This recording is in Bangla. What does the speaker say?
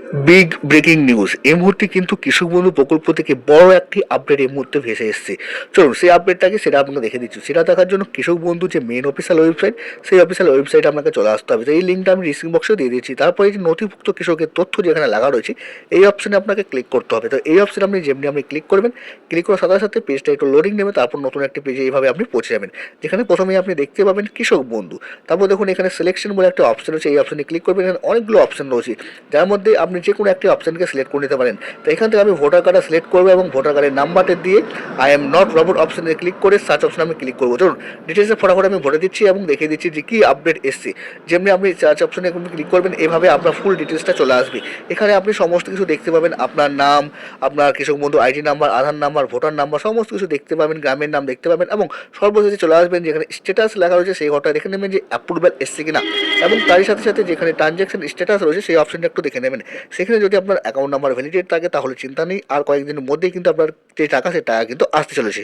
Big breaking news! এই মুহূর্তে কিন্তু কৃষক বন্ধু প্রকল্প থেকে বড় একটি আপডেট এই মুহূর্তে ভেসে এসেছে। চলুন সেই আপডেটটাকে সেটা আপনাকে দেখে দিচ্ছি। সেটা দেখার জন্য কৃষক বন্ধু যে মেন অফিসিয়াল ওয়েবসাইট, সেই অফিসিয়াল ওয়েবসাইটে আপনাকে চলে আসতে হবে। তো এই লিঙ্কটা আমি ডিসক্রিপশন বক্সেও দিয়ে দিয়েছি। তারপরে যে নথিভুক্ত কৃষকের তথ্য যেখানে লাগা রয়েছে, এই অপশনে আপনাকে ক্লিক করতে হবে। তো এই অপশনে আপনি ক্লিক করবেন, ক্লিক করার সাথে সাথে পেজটা একটু লোডিং নেবে, তারপর নতুন একটি পেজে এইভাবে আপনি পৌঁছে যাবেন। যেখানে প্রথমেই আপনি দেখতে পাবেন কৃষক বন্ধু। তারপর দেখুন এখানে সিলেকশন বলে একটা অপশন রয়েছে, এই অপশনে ক্লিক করবেন। এখানে অনেকগুলো অপশন রয়েছে, যার মধ্যে আপনি যে কোনো একটি অপশনকে সিলেক্ট করে নিতে পারেন। তো এখান থেকে আমি ভোটার কার্ডটা সিলেক্ট করবো এবং ভোটার কার্ডের নাম্বারটা দিয়ে আই এম নট রোবট অপশনে ক্লিক করে সার্চ অপশনে আমি ক্লিক করবো। ধরুন ডিটেলসে ফটাফট আমি ভরে দিচ্ছি এবং দেখিয়ে দিচ্ছি যে কী আপডেট এসছে। যেমনি আপনি সার্চ অপশনে ক্লিক করবেন, এভাবে আপনার ফুল ডিটেলসটা চলে আসবে। এখানে আপনি সমস্ত কিছু দেখতে পাবেন, আপনার নাম, আপনার কৃষক বন্ধু আইডি নাম্বার, আধার নাম্বার, ভোটার নাম্বার, সমস্ত কিছু দেখতে পাবেন, গ্রামের নাম দেখতে পাবেন এবং সর্বশেষে চলে আসবেন যেখানে স্ট্যাটাস লেখা রয়েছে, সেই ঘরটা দেখে নেবেন যে অ্যাপ্রুভাল এসছে কিনা, এবং তারই সাথে সাথে যেখানে ট্রানজ্যাকশন স্ট্যাটাস রয়েছে সেই অপশনটা একটু দেখে নেবেন। সেখানে যদি আপনার অ্যাকাউন্ট নাম্বার ভ্যালিডেট থাকে তাহলে চিন্তা নেই, আর কয়েকদিনের মধ্যেই কিন্তু আপনার যে টাকা সে টাকা কিন্তু আসতে চলেছে।